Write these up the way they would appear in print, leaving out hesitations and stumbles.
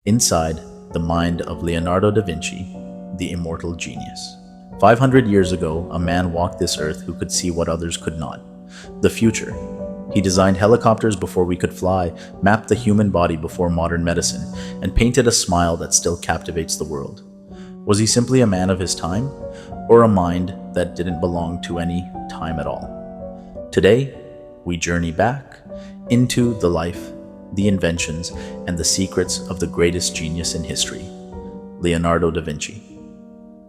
Inside the mind of Leonardo da Vinci, the immortal genius. 500 years ago, a man walked this earth who could see what others could not. The future. He designed helicopters before we could fly, mapped the human body before modern medicine, and painted a smile that still captivates the world. Was he simply a man of his time, or a mind that didn't belong to any time at all? Today, we journey back into the life, the inventions, and the secrets of the greatest genius in history, Leonardo da Vinci.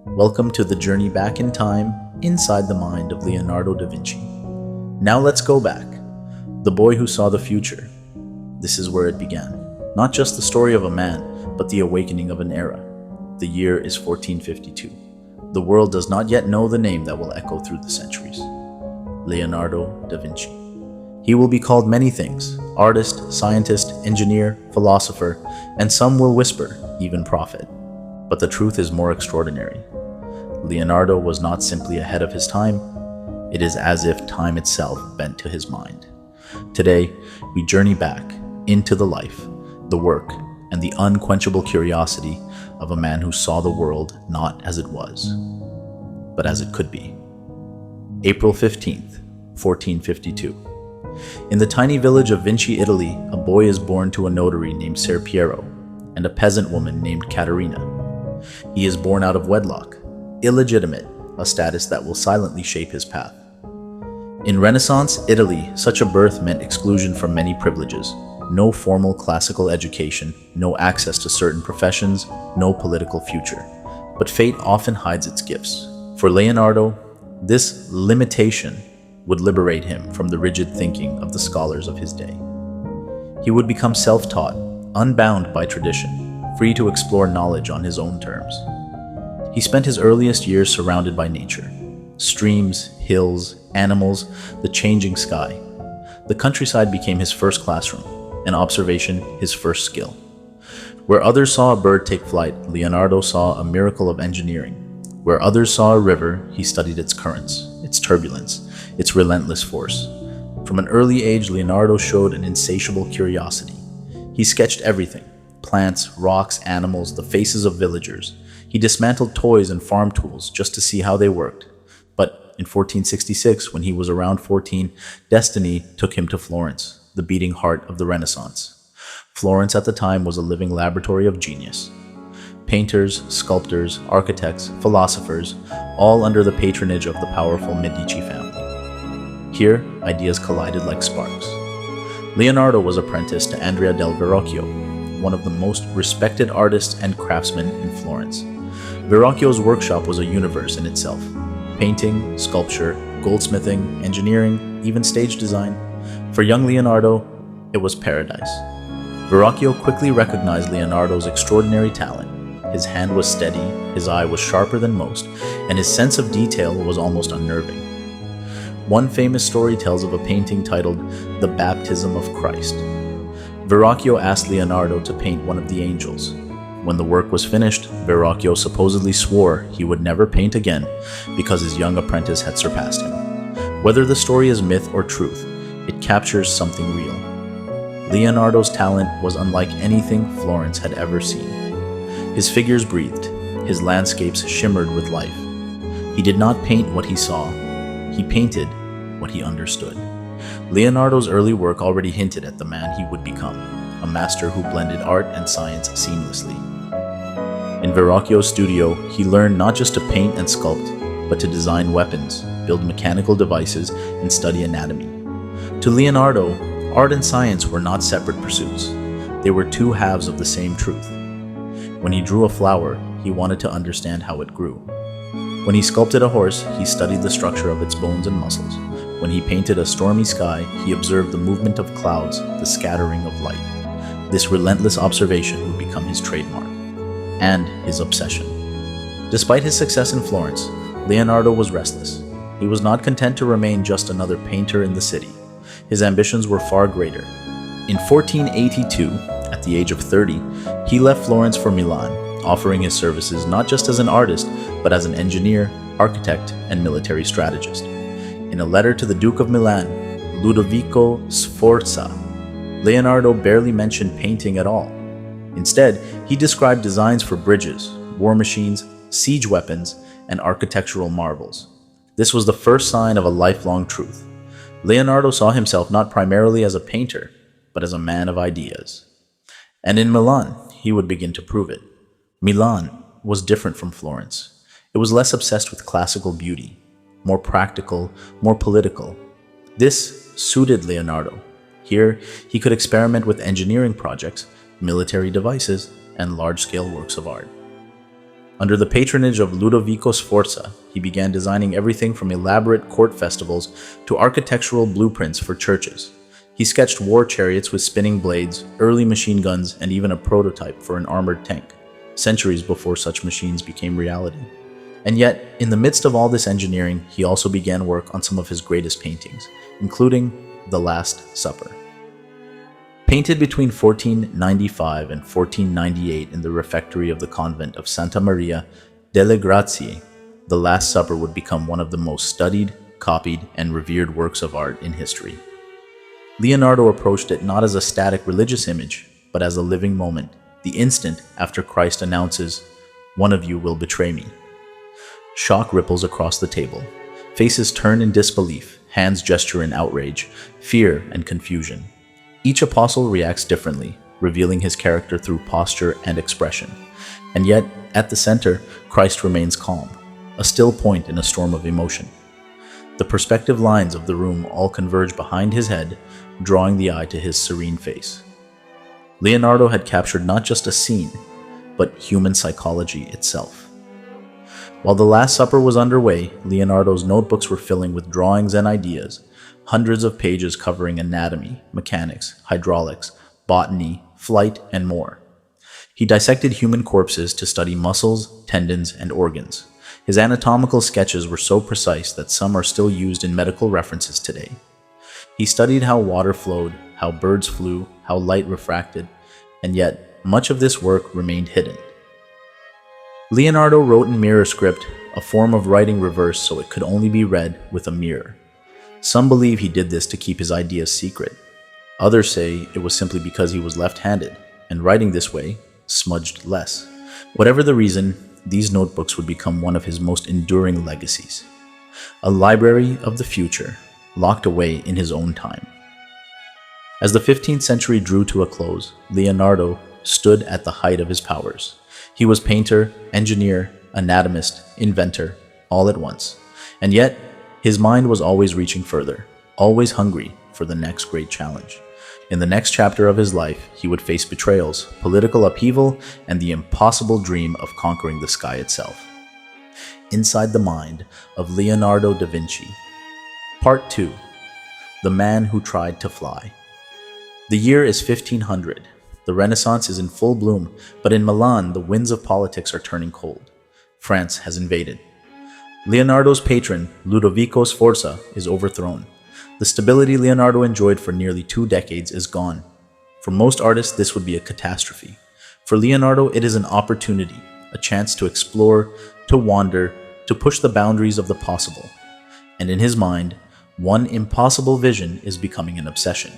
Welcome to the journey back in time, inside the mind of Leonardo da Vinci. Now let's go back. The boy who saw the future. This is where it began. Not just the story of a man, but the awakening of an era. The year is 1452. The world does not yet know the name that will echo through the centuries. Leonardo da Vinci. He will be called many things: artist, scientist, engineer, philosopher, and some will whisper, even prophet. But the truth is more extraordinary. Leonardo was not simply ahead of his time. It is as if time itself bent to his mind. Today, we journey back into the life, the work, and the unquenchable curiosity of a man who saw the world not as it was, but as it could be. April 15th, 1452. In the tiny village of Vinci, Italy, a boy is born to a notary named Ser Piero and a peasant woman named Caterina. He is born out of wedlock, illegitimate, a status that will silently shape his path. In Renaissance Italy, such a birth meant exclusion from many privileges: no formal classical education, no access to certain professions, no political future. But fate often hides its gifts. For Leonardo, this limitation would liberate him from the rigid thinking of the scholars of his day. He would become self-taught, unbound by tradition, free to explore knowledge on his own terms. He spent his earliest years surrounded by nature: streams, hills, animals, the changing sky. The countryside became his first classroom, and observation his first skill. Where others saw a bird take flight, Leonardo saw a miracle of engineering. Where others saw a river, he studied its currents, its turbulence, its relentless force. From an early age, Leonardo showed an insatiable curiosity. He sketched everything: plants, rocks, animals, the faces of villagers. He dismantled toys and farm tools just to see how they worked. But in 1466, when he was around 14, destiny took him to Florence, the beating heart of the Renaissance. Florence at the time was a living laboratory of genius. Painters, sculptors, architects, philosophers, all under the patronage of the powerful Medici family. Here, ideas collided like sparks. Leonardo was apprenticed to Andrea del Verrocchio, one of the most respected artists and craftsmen in Florence. Verrocchio's workshop was a universe in itself. Painting, sculpture, goldsmithing, engineering, even stage design. For young Leonardo, it was paradise. Verrocchio quickly recognized Leonardo's extraordinary talent. His hand was steady, his eye was sharper than most, and his sense of detail was almost unnerving. One famous story tells of a painting titled "The Baptism of Christ." Verrocchio asked Leonardo to paint one of the angels. When the work was finished, Verrocchio supposedly swore he would never paint again because his young apprentice had surpassed him. Whether the story is myth or truth, it captures something real. Leonardo's talent was unlike anything Florence had ever seen. His figures breathed, his landscapes shimmered with life. He did not paint what he saw, he painted what he understood. Leonardo's early work already hinted at the man he would become, a master who blended art and science seamlessly. In Verrocchio's studio, he learned not just to paint and sculpt, but to design weapons, build mechanical devices, and study anatomy. To Leonardo, art and science were not separate pursuits. They were two halves of the same truth. When he drew a flower, he wanted to understand how it grew. When he sculpted a horse, he studied the structure of its bones and muscles. When he painted a stormy sky, he observed the movement of clouds, the scattering of light. This relentless observation would become his trademark and his obsession. Despite his success in Florence, Leonardo was restless. He was not content to remain just another painter in the city. His ambitions were far greater. In 1482, at the age of 30, he left Florence for Milan, offering his services not just as an artist, but as an engineer, architect, and military strategist. In a letter to the Duke of Milan, Ludovico Sforza, Leonardo barely mentioned painting at all. Instead, he described designs for bridges, war machines, siege weapons, and architectural marvels. This was the first sign of a lifelong truth. Leonardo saw himself not primarily as a painter, but as a man of ideas. And in Milan, he would begin to prove it. Milan was different from Florence. It was less obsessed with classical beauty, more practical, more political. This suited Leonardo. Here, he could experiment with engineering projects, military devices, and large-scale works of art. Under the patronage of Ludovico Sforza, he began designing everything from elaborate court festivals to architectural blueprints for churches. He sketched war chariots with spinning blades, early machine guns, and even a prototype for an armored tank, centuries before such machines became reality. And yet, in the midst of all this engineering, he also began work on some of his greatest paintings, including The Last Supper. Painted between 1495 and 1498 in the refectory of the convent of Santa Maria delle Grazie, The Last Supper would become one of the most studied, copied, and revered works of art in history. Leonardo approached it not as a static religious image, but as a living moment, the instant after Christ announces, "One of you will betray me." Shock ripples across the table. Faces turn in disbelief, hands gesture in outrage, fear, and confusion. Each apostle reacts differently, revealing his character through posture and expression. And yet, at the center, Christ remains calm, a still point in a storm of emotion. The perspective lines of the room all converge behind his head, drawing the eye to his serene face. Leonardo had captured not just a scene, but human psychology itself. While The Last Supper was underway, Leonardo's notebooks were filling with drawings and ideas, hundreds of pages covering anatomy, mechanics, hydraulics, botany, flight, and more. He dissected human corpses to study muscles, tendons, and organs. His anatomical sketches were so precise that some are still used in medical references today. He studied how water flowed, how birds flew, how light refracted, and yet much of this work remained hidden. Leonardo wrote in mirror script, a form of writing reversed so it could only be read with a mirror. Some believe he did this to keep his ideas secret. Others say it was simply because he was left-handed, and writing this way smudged less. Whatever the reason, these notebooks would become one of his most enduring legacies. A library of the future, locked away in his own time. As the 15th century drew to a close, Leonardo stood at the height of his powers. He was painter, engineer, anatomist, inventor, all at once. And yet, his mind was always reaching further, always hungry for the next great challenge. In the next chapter of his life, he would face betrayals, political upheaval, and the impossible dream of conquering the sky itself. Inside the Mind of Leonardo da Vinci. Part 2. The Man Who Tried to Fly. The year is 1500. The Renaissance is in full bloom, but in Milan, the winds of politics are turning cold. France has invaded. Leonardo's patron, Ludovico Sforza, is overthrown. The stability Leonardo enjoyed for nearly 2 decades is gone. For most artists, this would be a catastrophe. For Leonardo, it is an opportunity, a chance to explore, to wander, to push the boundaries of the possible. And in his mind, one impossible vision is becoming an obsession: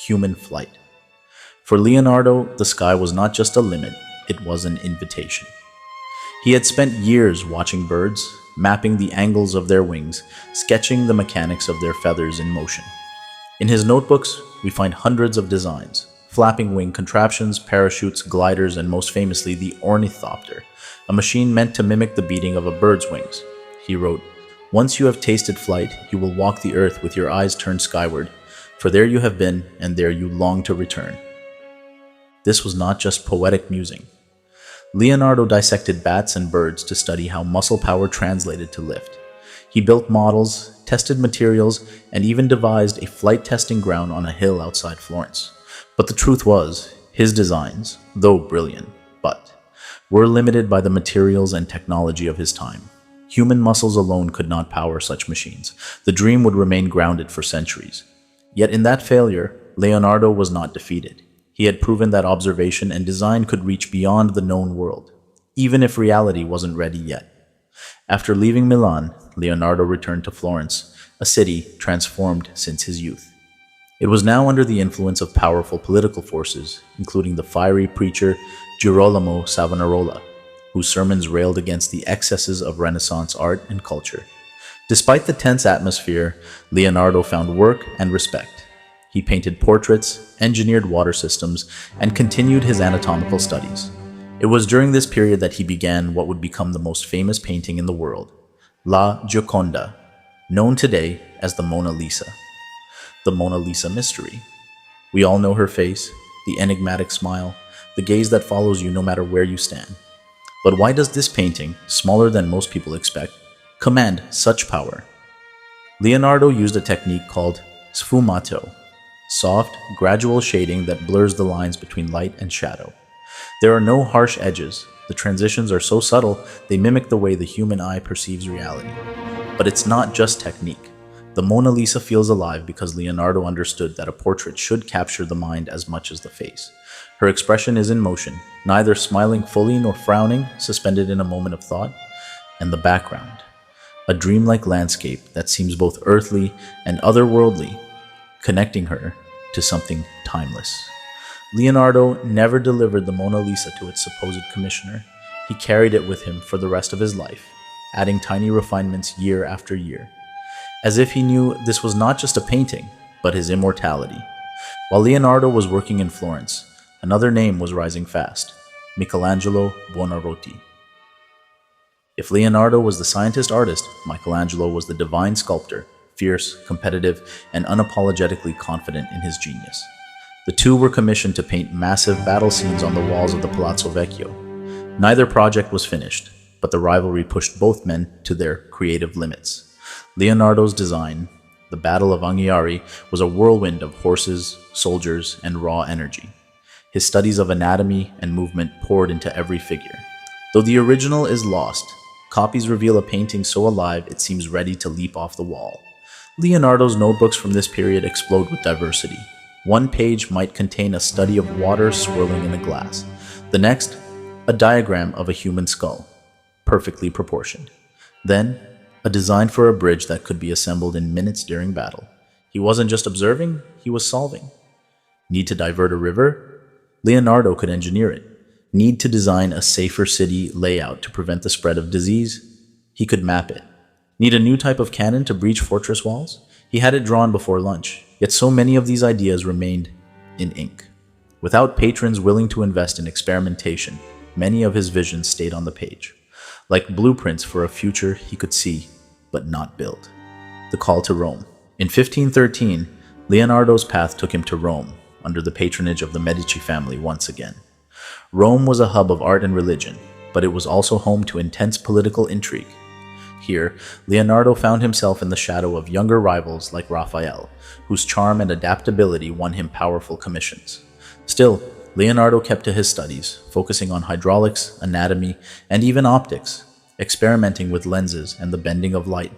human flight. For Leonardo, the sky was not just a limit, it was an invitation. He had spent years watching birds, mapping the angles of their wings, sketching the mechanics of their feathers in motion. In his notebooks, we find hundreds of designs: flapping wing contraptions, parachutes, gliders, and most famously, the ornithopter, a machine meant to mimic the beating of a bird's wings. He wrote, "Once you have tasted flight, you will walk the earth with your eyes turned skyward, for there you have been, and there you long to return." This was not just poetic musing. Leonardo dissected bats and birds to study how muscle power translated to lift. He built models, tested materials, and even devised a flight testing ground on a hill outside Florence. But the truth was, his designs, though brilliant, were limited by the materials and technology of his time. Human muscles alone could not power such machines. The dream would remain grounded for centuries. Yet in that failure, Leonardo was not defeated. He had proven that observation and design could reach beyond the known world, even if reality wasn't ready yet. After leaving Milan, Leonardo returned to Florence, a city transformed since his youth. It was now under the influence of powerful political forces, including the fiery preacher Girolamo Savonarola, whose sermons railed against the excesses of Renaissance art and culture. Despite the tense atmosphere, Leonardo found work and respect. He painted portraits, engineered water systems, and continued his anatomical studies. It was during this period that he began what would become the most famous painting in the world, La Gioconda, known today as the Mona Lisa. The Mona Lisa mystery. We all know her face, the enigmatic smile, the gaze that follows you no matter where you stand. But why does this painting, smaller than most people expect, command such power? Leonardo used a technique called sfumato, soft, gradual shading that blurs the lines between light and shadow. There are no harsh edges. The transitions are so subtle they mimic the way the human eye perceives reality. But it's not just technique. The Mona Lisa feels alive because Leonardo understood that a portrait should capture the mind as much as the face. Her expression is in motion, neither smiling fully nor frowning, suspended in a moment of thought. And the background, a dreamlike landscape that seems both earthly and otherworldly, connecting her to something timeless. Leonardo never delivered the Mona Lisa to its supposed commissioner. He carried it with him for the rest of his life, adding tiny refinements year after year, as if he knew this was not just a painting, but his immortality. While Leonardo was working in Florence, another name was rising fast, Michelangelo Buonarroti. If Leonardo was the scientist-artist, Michelangelo was the divine sculptor, fierce, competitive, and unapologetically confident in his genius. The two were commissioned to paint massive battle scenes on the walls of the Palazzo Vecchio. Neither project was finished, but the rivalry pushed both men to their creative limits. Leonardo's design, the Battle of Anghiari, was a whirlwind of horses, soldiers, and raw energy. His studies of anatomy and movement poured into every figure. Though the original is lost, copies reveal a painting so alive it seems ready to leap off the wall. Leonardo's notebooks from this period explode with diversity. One page might contain a study of water swirling in a glass. The next, a diagram of a human skull, perfectly proportioned. Then, a design for a bridge that could be assembled in minutes during battle. He wasn't just observing, he was solving. Need to divert a river? Leonardo could engineer it. Need to design a safer city layout to prevent the spread of disease? He could map it. Need a new type of cannon to breach fortress walls? He had it drawn before lunch, yet so many of these ideas remained in ink. Without patrons willing to invest in experimentation, many of his visions stayed on the page, like blueprints for a future he could see but not build. The call to Rome. In 1513, Leonardo's path took him to Rome, under the patronage of the Medici family once again. Rome was a hub of art and religion, but it was also home to intense political intrigue. Here, Leonardo found himself in the shadow of younger rivals like Raphael, whose charm and adaptability won him powerful commissions. Still, Leonardo kept to his studies, focusing on hydraulics, anatomy, and even optics, experimenting with lenses and the bending of light.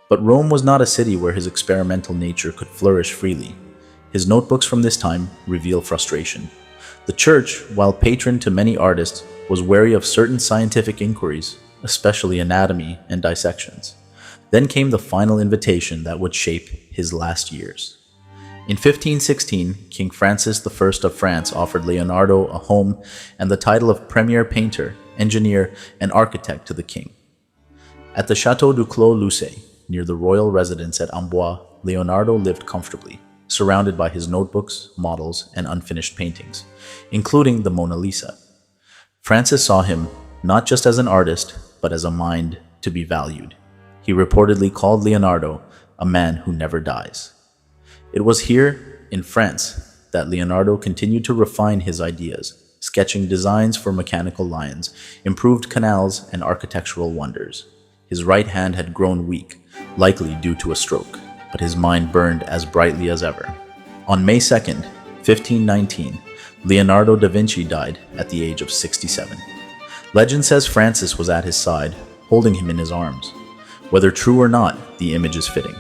But Rome was not a city where his experimental nature could flourish freely. His notebooks from this time reveal frustration. The church, while patron to many artists, was wary of certain scientific inquiries, especially anatomy and dissections. Then came the final invitation that would shape his last years. In 1516, King Francis I of France offered Leonardo a home and the title of premier painter, engineer, and architect to the king. At the Château du Clos Lucé, near the royal residence at Amboise, Leonardo lived comfortably, surrounded by his notebooks, models, and unfinished paintings, including the Mona Lisa. Francis saw him not just as an artist, but as a mind to be valued. He reportedly called Leonardo a man who never dies. It was here, in France, that Leonardo continued to refine his ideas, sketching designs for mechanical lions, improved canals, and architectural wonders. His right hand had grown weak, likely due to a stroke, but his mind burned as brightly as ever. On May 2nd, 1519, Leonardo da Vinci died at the age of 67. Legend says Francis was at his side, holding him in his arms. Whether true or not, the image is fitting.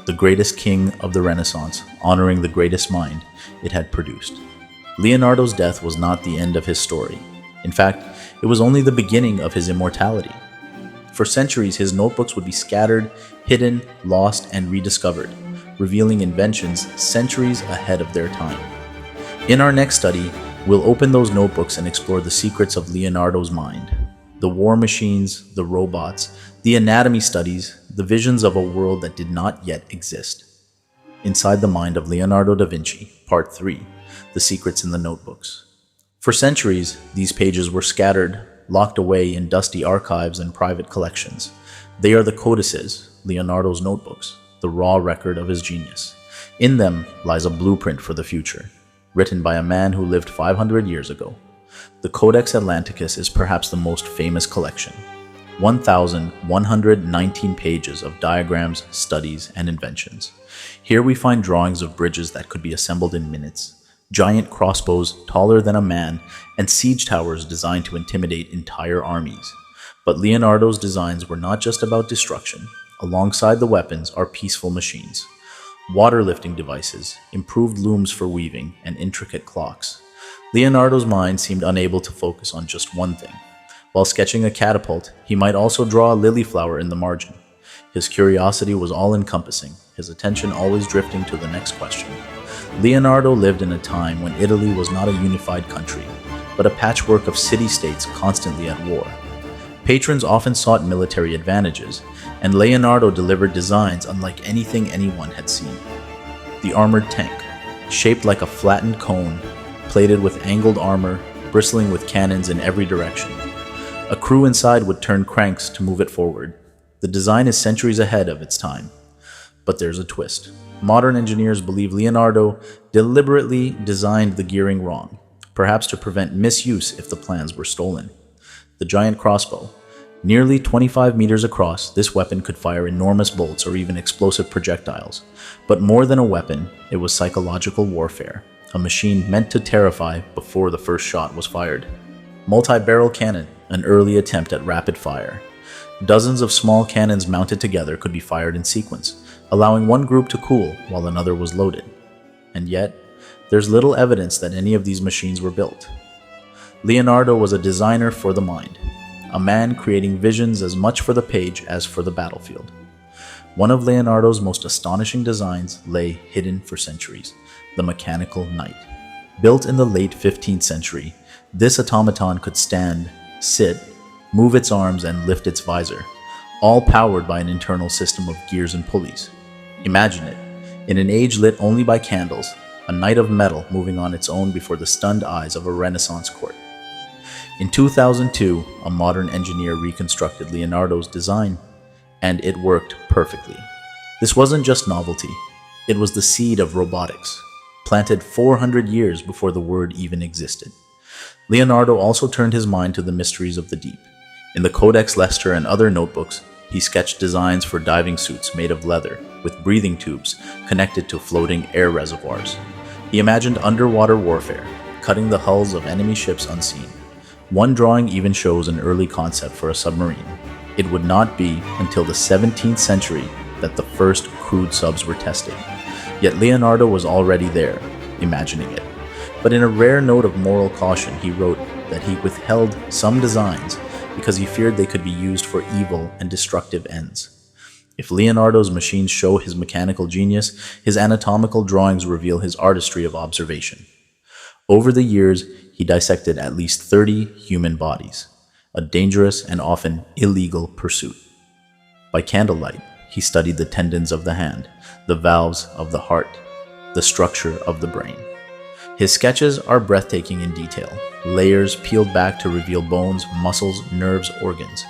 The greatest king of the Renaissance, honoring the greatest mind it had produced. Leonardo's death was not the end of his story. In fact, it was only the beginning of his immortality. For centuries, his notebooks would be scattered, hidden, lost, and rediscovered. revealing inventions centuries ahead of their time. In our next study, we'll open those notebooks and explore the secrets of Leonardo's mind. The war machines, the robots, the anatomy studies, the visions of a world that did not yet exist. Inside the Mind of Leonardo da Vinci, Part 3, The Secrets in the Notebooks. For centuries, these pages were scattered, locked away in dusty archives and private collections. They are the codices, Leonardo's notebooks, the raw record of his genius. In them lies a blueprint for the future, written by a man who lived 500 years ago. The Codex Atlanticus is perhaps the most famous collection. 1,119 pages of diagrams, studies, and inventions. Here we find drawings of bridges that could be assembled in minutes, giant crossbows taller than a man, and siege towers designed to intimidate entire armies. But Leonardo's designs were not just about destruction. Alongside the weapons are peaceful machines, water lifting devices, improved looms for weaving, and intricate clocks. Leonardo's mind seemed unable to focus on just one thing. While sketching a catapult, he might also draw a lily flower in the margin. His curiosity was all-encompassing, his attention always drifting to the next question. Leonardo lived in a time when Italy was not a unified country, but a patchwork of city-states constantly at war. Patrons often sought military advantages, and Leonardo delivered designs unlike anything anyone had seen. The armored tank, shaped like a flattened cone, plated with angled armor, bristling with cannons in every direction. A crew inside would turn cranks to move it forward. The design is centuries ahead of its time. But there's a twist. Modern engineers believe Leonardo deliberately designed the gearing wrong, perhaps to prevent misuse if the plans were stolen. The giant crossbow. Nearly 25 meters across, this weapon could fire enormous bolts or even explosive projectiles. But more than a weapon, it was psychological warfare, a machine meant to terrify before the first shot was fired. Multi-barrel cannon, an early attempt at rapid fire. Dozens of small cannons mounted together could be fired in sequence, allowing one group to cool while another was loaded. And yet, there's little evidence that any of these machines were built. Leonardo was a designer for the mind, a man creating visions as much for the page as for the battlefield. One of Leonardo's most astonishing designs lay hidden for centuries, the mechanical knight. Built in the late 15th century, this automaton could stand, sit, move its arms, and lift its visor, all powered by an internal system of gears and pulleys. Imagine it, in an age lit only by candles, a knight of metal moving on its own before the stunned eyes of a Renaissance court. In 2002, a modern engineer reconstructed Leonardo's design, and it worked perfectly. This wasn't just novelty, it was the seed of robotics, planted 400 years before the word even existed. Leonardo also turned his mind to the mysteries of the deep. In the Codex Leicester and other notebooks, he sketched designs for diving suits made of leather, with breathing tubes connected to floating air reservoirs. He imagined underwater warfare, cutting the hulls of enemy ships unseen. One drawing even shows an early concept for a submarine. It would not be until the 17th century that the first crude subs were tested. Yet Leonardo was already there, imagining it. But in a rare note of moral caution, he wrote that he withheld some designs because he feared they could be used for evil and destructive ends. If Leonardo's machines show his mechanical genius, his anatomical drawings reveal his artistry of observation. Over the years, he dissected at least 30 human bodies, a dangerous and often illegal pursuit. By candlelight, he studied the tendons of the hand, the valves of the heart, the structure of the brain. His sketches are breathtaking in detail, layers peeled back to reveal bones, muscles, nerves, organs.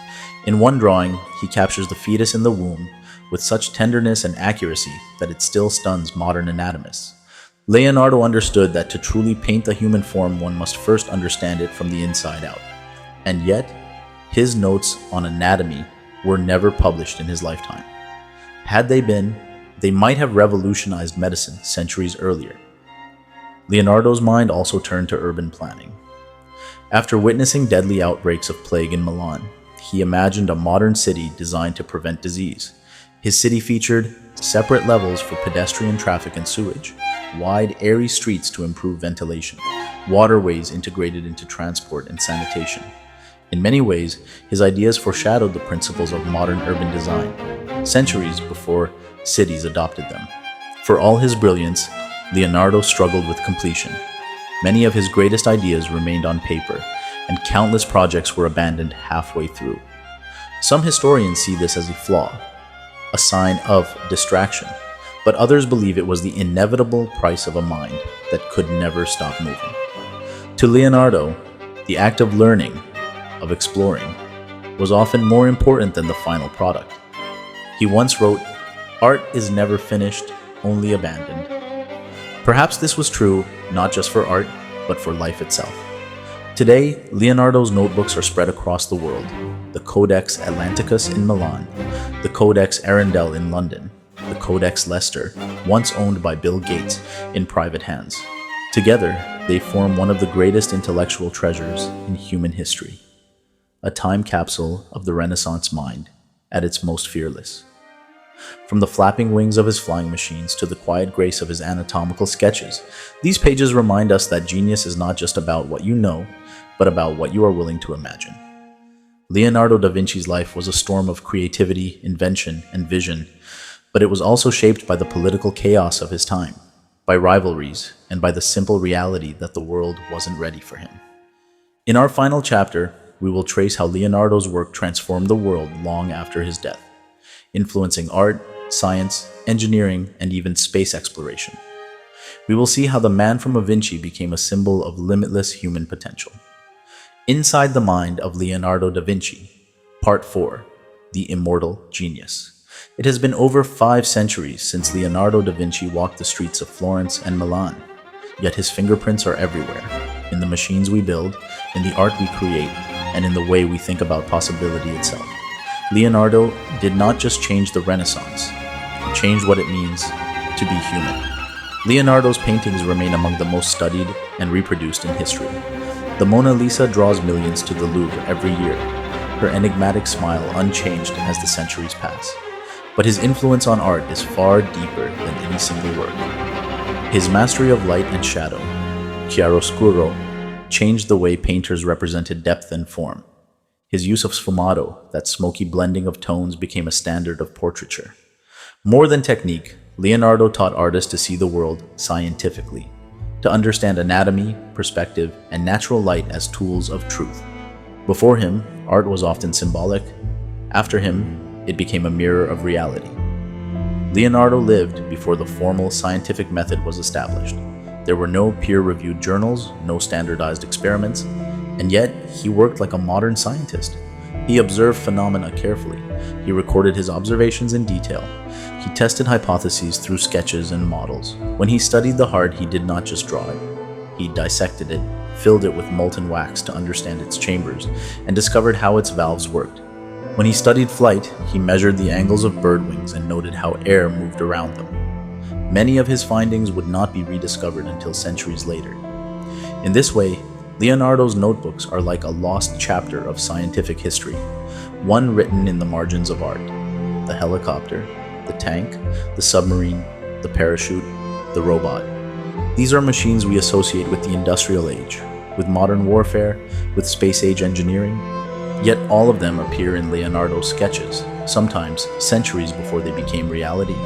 In one drawing, he captures the fetus in the womb with such tenderness and accuracy that it still stuns modern anatomists. Leonardo understood that to truly paint the human form, one must first understand it from the inside out. And yet, his notes on anatomy were never published in his lifetime. Had they been, they might have revolutionized medicine centuries earlier. Leonardo's mind also turned to urban planning. After witnessing deadly outbreaks of plague in Milan, he imagined a modern city designed to prevent disease. His city featured separate levels for pedestrian traffic and sewage, wide, airy streets to improve ventilation, waterways integrated into transport and sanitation. In many ways, his ideas foreshadowed the principles of modern urban design, centuries before cities adopted them. For all his brilliance, Leonardo struggled with completion. Many of his greatest ideas remained on paper, and countless projects were abandoned halfway through. Some historians see this as a flaw, a sign of distraction, but others believe it was the inevitable price of a mind that could never stop moving. To Leonardo, the act of learning, of exploring, was often more important than the final product. He once wrote, "Art is never finished, only abandoned." Perhaps this was true not just for art, but for life itself. Today, Leonardo's notebooks are spread across the world: the Codex Atlanticus in Milan, the Codex Arundel in London, the Codex Leicester, once owned by Bill Gates, in private hands. Together, they form one of the greatest intellectual treasures in human history, a time capsule of the Renaissance mind at its most fearless. From the flapping wings of his flying machines to the quiet grace of his anatomical sketches, these pages remind us that genius is not just about what you know, but about what you are willing to imagine. Leonardo da Vinci's life was a storm of creativity, invention, and vision, but it was also shaped by the political chaos of his time, by rivalries, and by the simple reality that the world wasn't ready for him. In our final chapter, we will trace how Leonardo's work transformed the world long after his death, influencing art, science, engineering, and even space exploration. We will see how the man from Da Vinci became a symbol of limitless human potential. Inside the Mind of Leonardo da Vinci, Part 4, The Immortal Genius. It has been over 5 centuries since Leonardo da Vinci walked the streets of Florence and Milan, yet his fingerprints are everywhere, in the machines we build, in the art we create, and in the way we think about possibility itself. Leonardo did not just change the Renaissance, he changed what it means to be human. Leonardo's paintings remain among the most studied and reproduced in history. The Mona Lisa draws millions to the Louvre every year, her enigmatic smile unchanged as the centuries pass. But his influence on art is far deeper than any single work. His mastery of light and shadow, chiaroscuro, changed the way painters represented depth and form. His use of sfumato, that smoky blending of tones, became a standard of portraiture. More than technique, Leonardo taught artists to see the world scientifically, to understand anatomy, perspective, and natural light as tools of truth. Before him, art was often symbolic. After him, it became a mirror of reality. Leonardo lived before the formal scientific method was established. There were no peer-reviewed journals, no standardized experiments, and yet he worked like a modern scientist. He observed phenomena carefully. He recorded his observations in detail. He tested hypotheses through sketches and models. When he studied the heart, he did not just draw it. He dissected it, filled it with molten wax to understand its chambers, and discovered how its valves worked. When he studied flight, he measured the angles of bird wings and noted how air moved around them. Many of his findings would not be rediscovered until centuries later. In this way, Leonardo's notebooks are like a lost chapter of scientific history, one written in the margins of art. The helicopter, the tank, the submarine, the parachute, the robot. These are machines we associate with the industrial age, with modern warfare, with space-age engineering. Yet all of them appear in Leonardo's sketches, sometimes centuries before they became reality.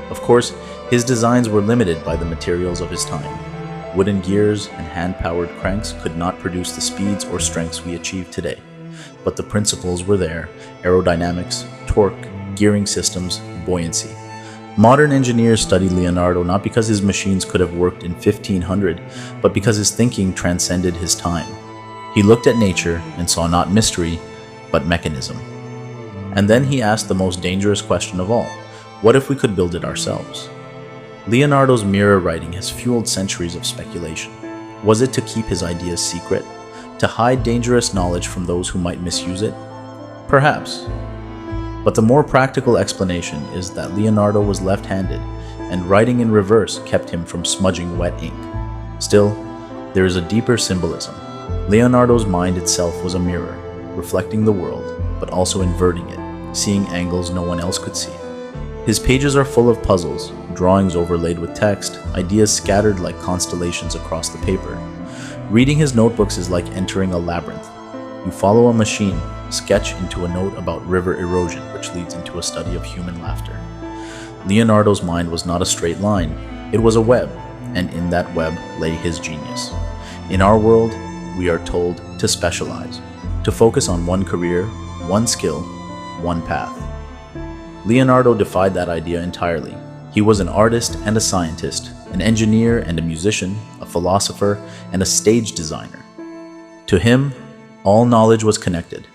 Of course, his designs were limited by the materials of his time. Wooden gears and hand-powered cranks could not produce the speeds or strengths we achieve today. But the principles were there: aerodynamics, torque, gearing systems, buoyancy. Modern engineers studied Leonardo not because his machines could have worked in 1500, but because his thinking transcended his time. He looked at nature and saw not mystery, but mechanism. And then he asked the most dangerous question of all: what if we could build it ourselves? Leonardo's mirror writing has fueled centuries of speculation. Was it to keep his ideas secret? To hide dangerous knowledge from those who might misuse it? Perhaps. But the more practical explanation is that Leonardo was left-handed, and writing in reverse kept him from smudging wet ink. Still, there is a deeper symbolism. Leonardo's mind itself was a mirror, reflecting the world, but also inverting it, seeing angles no one else could see. His pages are full of puzzles, drawings overlaid with text, ideas scattered like constellations across the paper. Reading his notebooks is like entering a labyrinth. You follow a machine, sketch into a note about river erosion, which leads into a study of human laughter. Leonardo's mind was not a straight line, it was a web, and in that web lay his genius. In our world, we are told to specialize, to focus on one career, one skill, one path. Leonardo defied that idea entirely. He was an artist and a scientist, an engineer and a musician, a philosopher and a stage designer. To him, all knowledge was connected.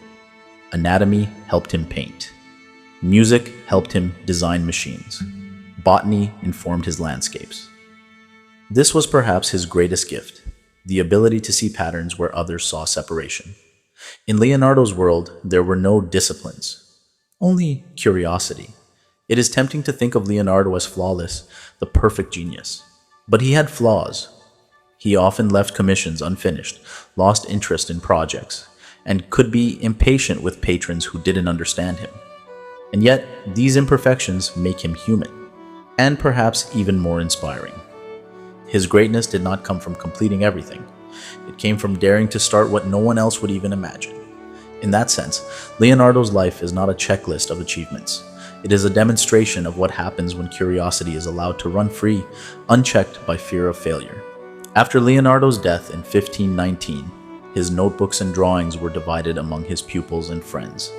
Anatomy helped him paint. Music helped him design machines. Botany informed his landscapes. This was perhaps his greatest gift, the ability to see patterns where others saw separation. In Leonardo's world, there were no disciplines, only curiosity. It is tempting to think of Leonardo as flawless, the perfect genius. But he had flaws. He often left commissions unfinished, lost interest in projects, and could be impatient with patrons who didn't understand him. And yet, these imperfections make him human, and perhaps even more inspiring. His greatness did not come from completing everything. It came from daring to start what no one else would even imagine. In that sense, Leonardo's life is not a checklist of achievements. It is a demonstration of what happens when curiosity is allowed to run free, unchecked by fear of failure. After Leonardo's death in 1519, his notebooks and drawings were divided among his pupils and friends.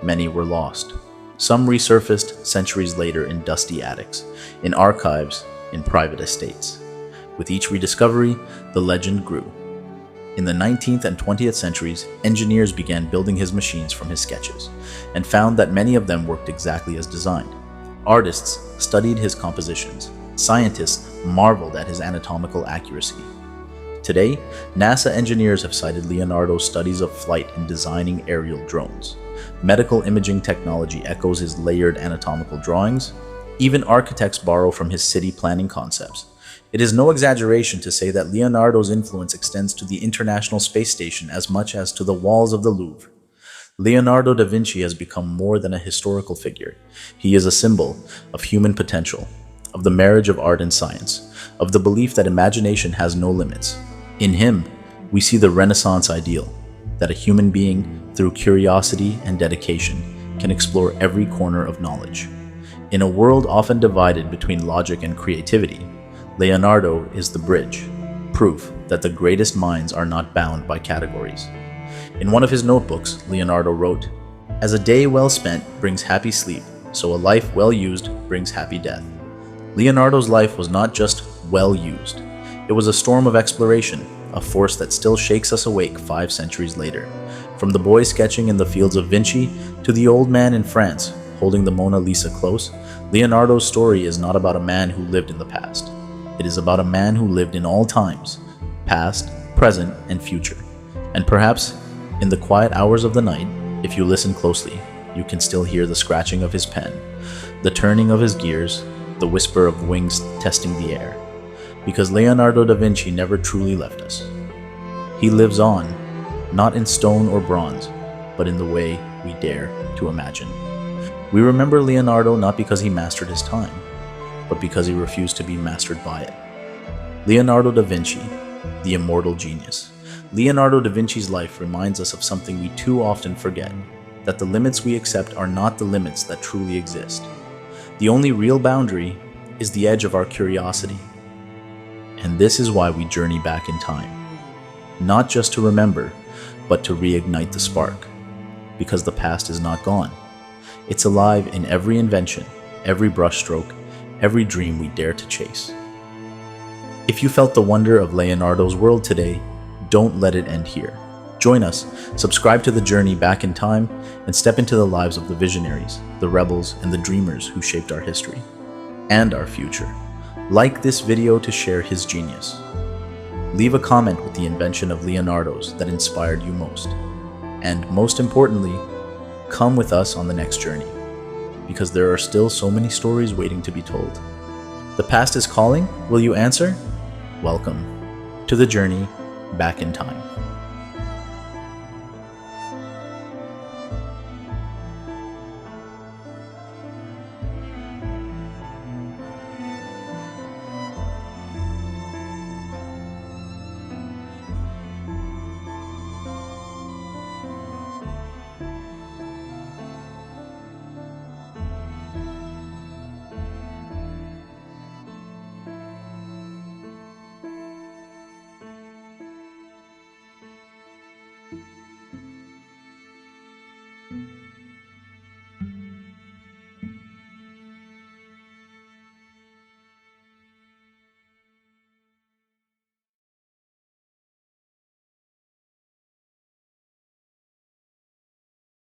Many were lost. Some resurfaced centuries later in dusty attics, in archives, in private estates. With each rediscovery, the legend grew. In the 19th and 20th centuries, engineers began building his machines from his sketches, and found that many of them worked exactly as designed. Artists studied his compositions. Scientists marveled at his anatomical accuracy. Today, NASA engineers have cited Leonardo's studies of flight in designing aerial drones. Medical imaging technology echoes his layered anatomical drawings. Even architects borrow from his city planning concepts. It is no exaggeration to say that Leonardo's influence extends to the International Space Station as much as to the walls of the Louvre. Leonardo da Vinci has become more than a historical figure. He is a symbol of human potential, of the marriage of art and science, of the belief that imagination has no limits. In him, we see the Renaissance ideal, that a human being, through curiosity and dedication, can explore every corner of knowledge. In a world often divided between logic and creativity, Leonardo is the bridge, proof that the greatest minds are not bound by categories. In one of his notebooks, Leonardo wrote, "As a day well spent brings happy sleep, so a life well used brings happy death." Leonardo's life was not just well used. It was a storm of exploration, a force that still shakes us awake 5 centuries later. From the boy sketching in the fields of Vinci to the old man in France holding the Mona Lisa close, Leonardo's story is not about a man who lived in the past. It is about a man who lived in all times, past, present, and future. And perhaps, in the quiet hours of the night, if you listen closely, you can still hear the scratching of his pen, the turning of his gears, the whisper of wings testing the air. Because Leonardo da Vinci never truly left us. He lives on, not in stone or bronze, but in the way we dare to imagine. We remember Leonardo not because he mastered his time, but because he refused to be mastered by it. Leonardo da Vinci, the immortal genius. Leonardo da Vinci's life reminds us of something we too often forget, that the limits we accept are not the limits that truly exist. The only real boundary is the edge of our curiosity. And this is why we journey back in time. Not just to remember, but to reignite the spark. Because the past is not gone. It's alive in every invention, every brushstroke, every dream we dare to chase. If you felt the wonder of Leonardo's world today, don't let it end here. Join us, subscribe to the journey back in time, and step into the lives of the visionaries, the rebels, and the dreamers who shaped our history and our future. Like this video to share his genius. Leave a comment with the invention of Leonardo's that inspired you most. And most importantly, come with us on the next journey, because there are still so many stories waiting to be told. The past is calling, will you answer? Welcome to the journey back in time.